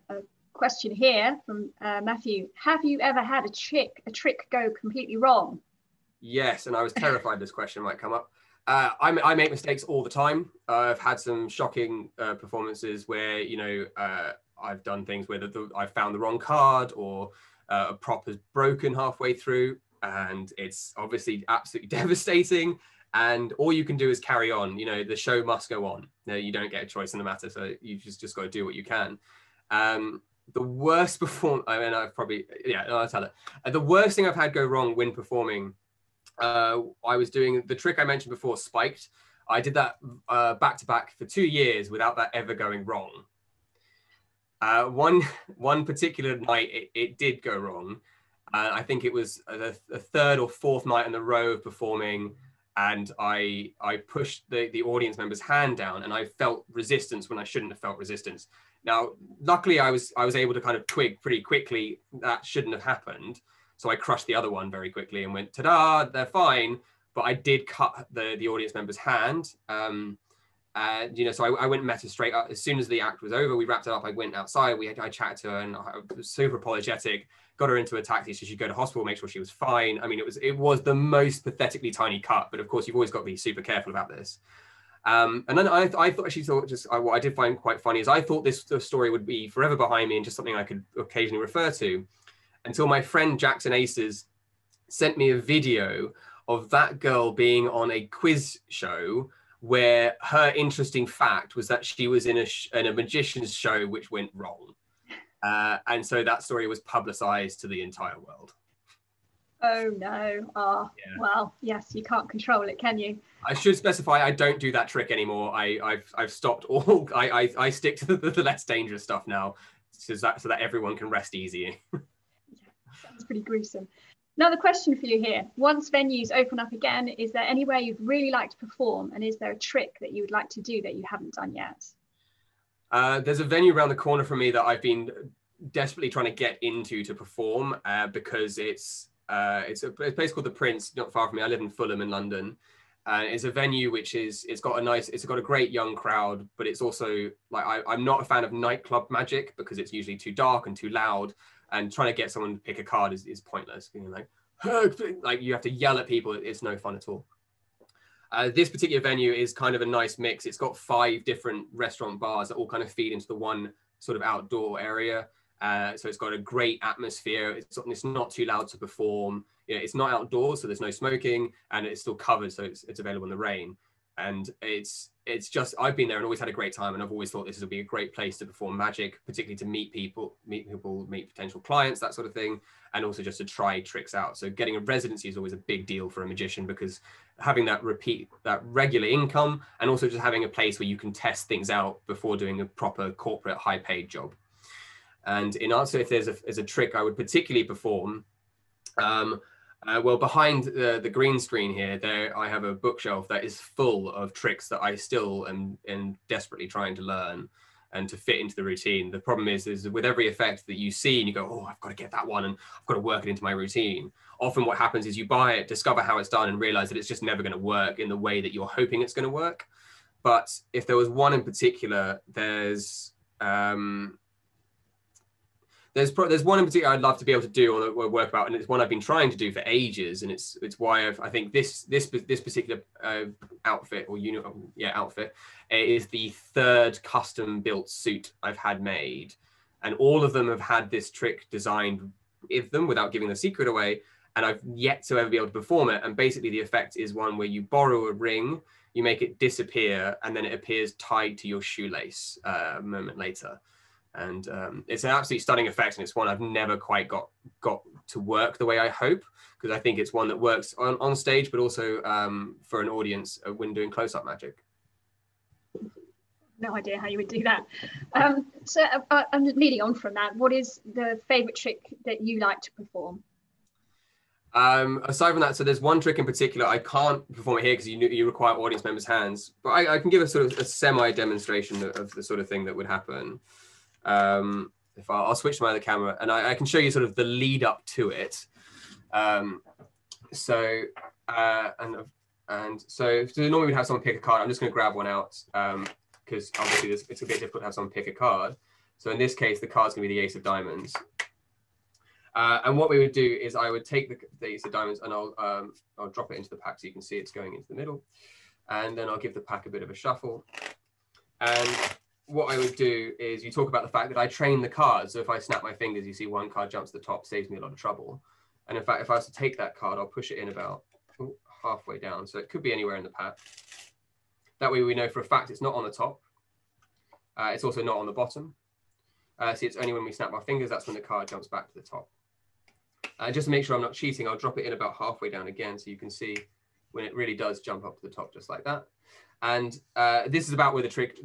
question here from Matthew. Have you ever had a trick go completely wrong? Yes, and I was terrified this question might come up. I make mistakes all the time. I've had some shocking performances where, you know, I've done things where I found the wrong card, or a prop has broken halfway through, and it's obviously absolutely devastating. And all you can do is carry on. You know, the show must go on. You don't get a choice in the matter, so you just got to do what you can. The worst performance, I mean, I'll tell it. The worst thing I've had go wrong when performing, I was doing the trick I mentioned before, spiked. I did that back to back for 2 years without that ever going wrong. One particular night, it did go wrong. I think it was the third or fourth night in a row of performing, and I pushed the audience member's hand down, and I felt resistance when I shouldn't have felt resistance. Now, luckily, I was able to kind of twig pretty quickly that shouldn't have happened. So I crushed the other one very quickly and went, ta-da, they're fine. But I did cut the audience member's hand. And, you know, so I went and met her straight up. As soon as the act was over, we wrapped it up. I went outside, I chatted to her, and I was super apologetic, got her into a taxi so she'd go to hospital, make sure she was fine. I mean, it was the most pathetically tiny cut, but of course you've always got to be super careful about this. And then what I did find quite funny is I thought the story would be forever behind me and just something I could occasionally refer to, until my friend Jackson Aces sent me a video of that girl being on a quiz show where her interesting fact was that she was in a magician's show which went wrong. And so that story was publicized to the entire world. Oh no. Oh, yeah. Well, yes, you can't control it, can you? I should specify I don't do that trick anymore. I've stopped all, I stick to the less dangerous stuff now, so that everyone can rest easy. Yeah, sounds pretty gruesome. Another question for you here. Once venues open up again, is there anywhere you'd really like to perform? And is there a trick that you would like to do that you haven't done yet? There's a venue around the corner from me that I've been desperately trying to get into to perform, because it's a place called the Prince, not far from me. I live in Fulham in London. It's a venue which it's got a great young crowd, but it's also like, I'm not a fan of nightclub magic because it's usually too dark and too loud, and trying to get someone to pick a card is pointless. You know, like you have to yell at people. It's no fun at all. This particular venue is kind of a nice mix. It's got 5 different restaurant bars that all kind of feed into the one sort of outdoor area. So it's got a great atmosphere. It's not too loud to perform. You know, it's not outdoors, so there's no smoking, and it's still covered, so it's available in the rain. And it's just, I've been there and always had a great time, and I've always thought this would be a great place to perform magic, particularly to meet people, meet potential clients, that sort of thing, and also just to try tricks out. So getting a residency is always a big deal for a magician, because having that regular income, and also just having a place where you can test things out before doing a proper corporate high-paid job. And in answer, if there's a trick I would particularly perform, well, behind the green screen here, I have a bookshelf that is full of tricks that I still am desperately trying to learn and to fit into the routine. The problem is with every effect that you see and you go, oh, I've got to get that one and I've got to work it into my routine. Often what happens is you buy it, discover how it's done, and realize that it's just never going to work in the way that you're hoping it's going to work. But if there was one in particular, there's one in particular I'd love to be able to do or work about, and it's one I've been trying to do for ages, and it's why I think this particular outfit outfit is the 3rd custom built suit I've had made, and all of them have had this trick designed with them without giving the secret away, and I've yet to ever be able to perform it. And basically the effect is one where you borrow a ring, you make it disappear, and then it appears tied to your shoelace a moment later. And it's an absolutely stunning effect, and it's one I've never quite got to work the way I hope, because I think it's one that works on stage, but also for an audience when doing close-up magic. No idea how you would do that. So I'm leading on from that. What is the favorite trick that you like to perform? Aside from that, so there's one trick in particular. I can't perform it here because you require audience members' hands, but I can give a sort of a semi demonstration of the sort of thing that would happen. If I'll switch to my other camera, and I can show you sort of the lead up to it. So normally we'd have someone pick a card. I'm just going to grab one out because obviously it's a bit difficult to have someone pick a card. So in this case, the card's going to be the Ace of Diamonds. And what we would do is I would take the Ace of Diamonds and I'll drop it into the pack so you can see it's going into the middle. And then I'll give the pack a bit of a shuffle. And what I would do is you talk about the fact that I train the cards. So if I snap my fingers, you see one card jumps to the top, saves me a lot of trouble. And in fact, if I was to take that card, I'll push it in about halfway down. So it could be anywhere in the pack. That way we know for a fact it's not on the top. It's also not on the bottom. See, it's only when we snap our fingers, that's when the card jumps back to the top. Just to make sure I'm not cheating, I'll drop it in about halfway down again, so you can see when it really does jump up to the top, just like that. And this is about where the trick,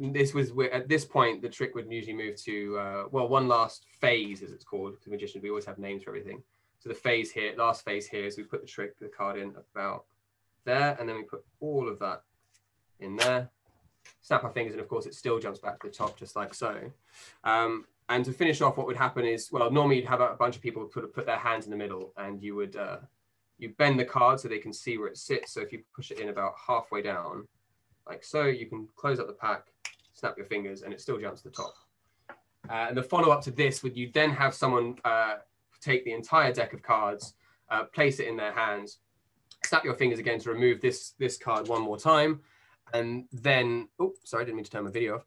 at this point, the trick would usually move to, well, one last phase, as it's called, because magicians, we always have names for everything. So the phase here, last phase here is we put the card in about there, and then we put all of that in there, snap our fingers, and of course it still jumps back to the top, just like so. And to finish off, what would happen is, well, normally you'd have a bunch of people put their hands in the middle, and you would you bend the card so they can see where it sits. So if you push it in about halfway down, like so, you can close up the pack, snap your fingers, and it still jumps to the top. And the follow-up to this would you then have someone take the entire deck of cards, place it in their hands, snap your fingers again to remove this card one more time, and then, oh, sorry, I didn't mean to turn my video off.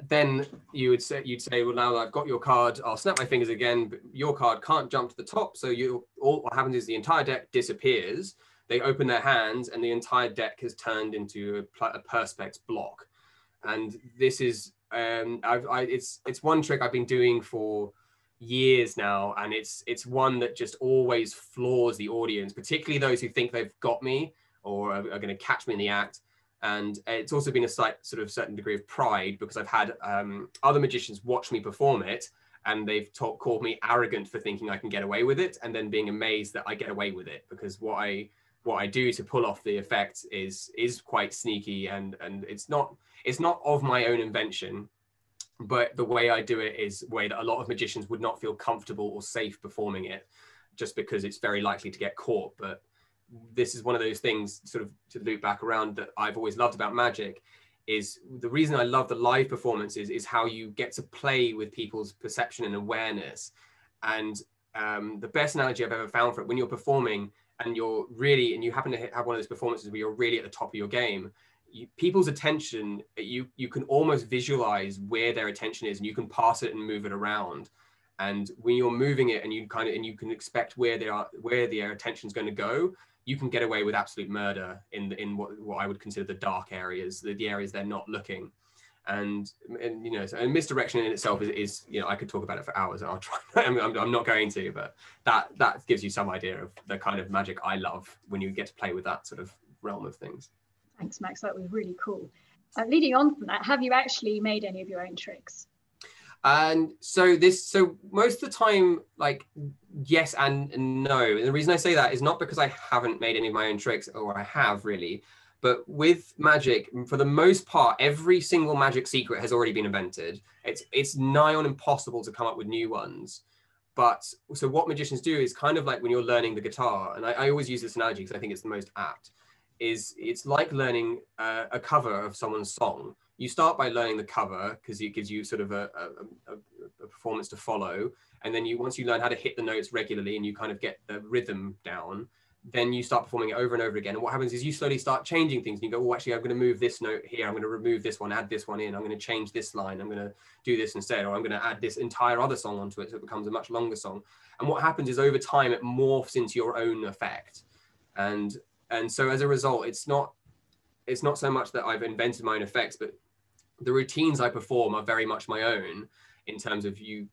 Then you'd say, well, now that I've got your card, I'll snap my fingers again, but your card can't jump to the top. So what happens is the entire deck disappears. They open their hands and the entire deck has turned into a Perspex block. And this is, it's one trick I've been doing for years now. And it's one that just always floors the audience, particularly those who think they've got me or are going to catch me in the act. And it's also been a sort of certain degree of pride because I've had other magicians watch me perform it, and they've called me arrogant for thinking I can get away with it, and then being amazed that I get away with it, because what I do to pull off the effect is quite sneaky, and it's not of my own invention, but the way I do it is a way that a lot of magicians would not feel comfortable or safe performing it, just because it's very likely to get caught. But this is one of those things, sort of to loop back around, that I've always loved about magic. Is the reason I love the live performances is how you get to play with people's perception and awareness. And the best analogy I've ever found for it, when you're performing and you happen to have one of those performances where you're really at the top of your game, people's attention, you can almost visualize where their attention is, and you can pass it and move it around. And when you're moving it and you can expect where their attention is going to go, you can get away with absolute murder in what I would consider the dark areas, the areas they're not looking. And you know, so, and misdirection in itself is you know, I could talk about it for hours, and I'll try. I'm not going to, but that gives you some idea of the kind of magic I love when you get to play with that sort of realm of things. Thanks, Max. That was really cool. Leading on from that, have you actually made any of your own tricks? And so most of the time, like, yes and no. And the reason I say that is not because I haven't made any of my own tricks, or I have really, but with magic, for the most part, every single magic secret has already been invented. It's nigh on impossible to come up with new ones. But so what magicians do is kind of like when you're learning the guitar, and I always use this analogy because I think it's the most apt, is it's like learning a cover of someone's song. You start by learning the cover because it gives you sort of a performance to follow. And then once you learn how to hit the notes regularly and you kind of get the rhythm down, then you start performing it over and over again. And what happens is you slowly start changing things. And you go, oh, actually, I'm going to move this note here. I'm going to remove this one, add this one in. I'm going to change this line. I'm going to do this instead. Or I'm going to add this entire other song onto it so it becomes a much longer song. And what happens is over time, it morphs into your own effect. And so as a result, it's not so much that I've invented my own effects, but the routines I perform are very much my own. in terms of you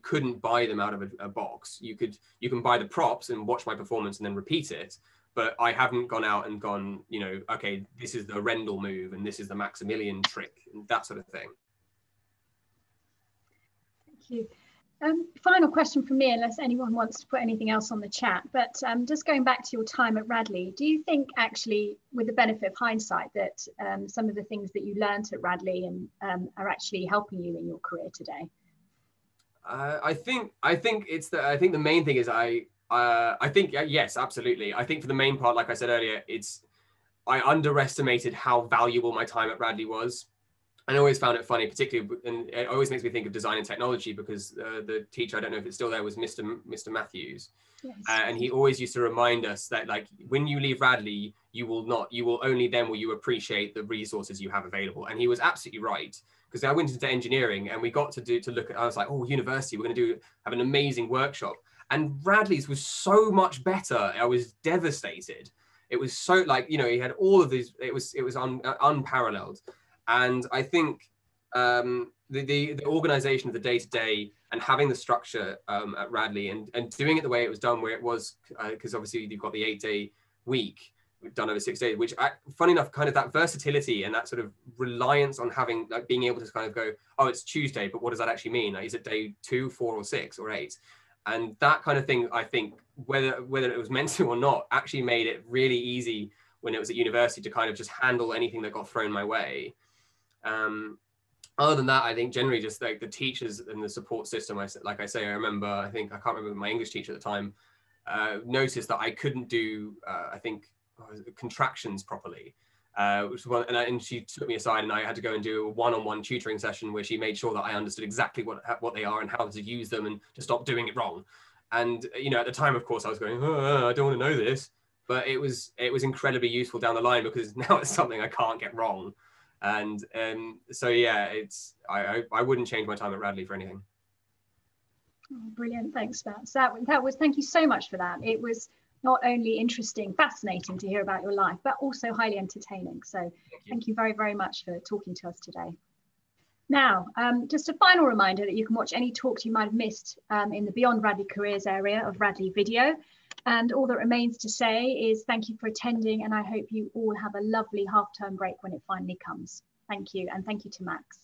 couldn't buy them out of a box. You can buy the props and watch my performance and then repeat it. But I haven't gone out and gone, you know, okay, this is the Rendell move and this is the Maximilian trick and that sort of thing. Thank you. Final question from me, unless anyone wants to put anything else on the chat, but just going back to your time at Radley, do you think actually, with the benefit of hindsight, that some of the things that you learned at Radley are actually helping you in your career today? I think the main thing is I think yes, absolutely. I think for the main part, like I said earlier, I underestimated how valuable my time at Radley was. And I always found it funny, particularly, and it always makes me think of design and technology, because the teacher, I don't know if it's still there, was Mr. Matthews. Yes. And he always used to remind us that, like, when you leave Radley, you will only then will you appreciate the resources you have available. And he was absolutely right, because I went into engineering and we got to look at, I was like, oh, university, we're going to have an amazing workshop. And Radley's was so much better. I was devastated. It was so, like, you know, he had all of these, it was unparalleled. And I think the organization of the day-to-day and having the structure at Radley and doing it the way it was done, where it was, because obviously you've got the 8-day week done over 6 days, which, funny enough, kind of that versatility and that sort of reliance on having, like, being able to kind of go, oh, it's Tuesday, but what does that actually mean? Like, is it day 2, 4, or 6 or 8? And that kind of thing, I think, whether it was meant to or not, actually made it really easy when it was at university to kind of just handle anything that got thrown my way. Other than that, I think generally just like the teachers and the support system, I remember, I can't remember my English teacher at the time, noticed that I couldn't do, contractions properly. Which was one, and she took me aside and I had to go and do a one-on-one tutoring session where she made sure that I understood exactly what they are and how to use them and to stop doing it wrong. And, you know, at the time, of course, I was going, oh, I don't want to know this, but it was incredibly useful down the line, because now it's something I can't get wrong. And so, yeah, I wouldn't change my time at Radley for anything. Oh, brilliant. Thanks, Matt. So that was, thank you so much for that. It was not only interesting, fascinating to hear about your life, but also highly entertaining. So thank you very, very much for talking to us today. Now, just a final reminder that you can watch any talks you might have missed in the Beyond Radley Careers area of Radley Video. And all that remains to say is thank you for attending, and I hope you all have a lovely half-term break when it finally comes. Thank you, and thank you to Max.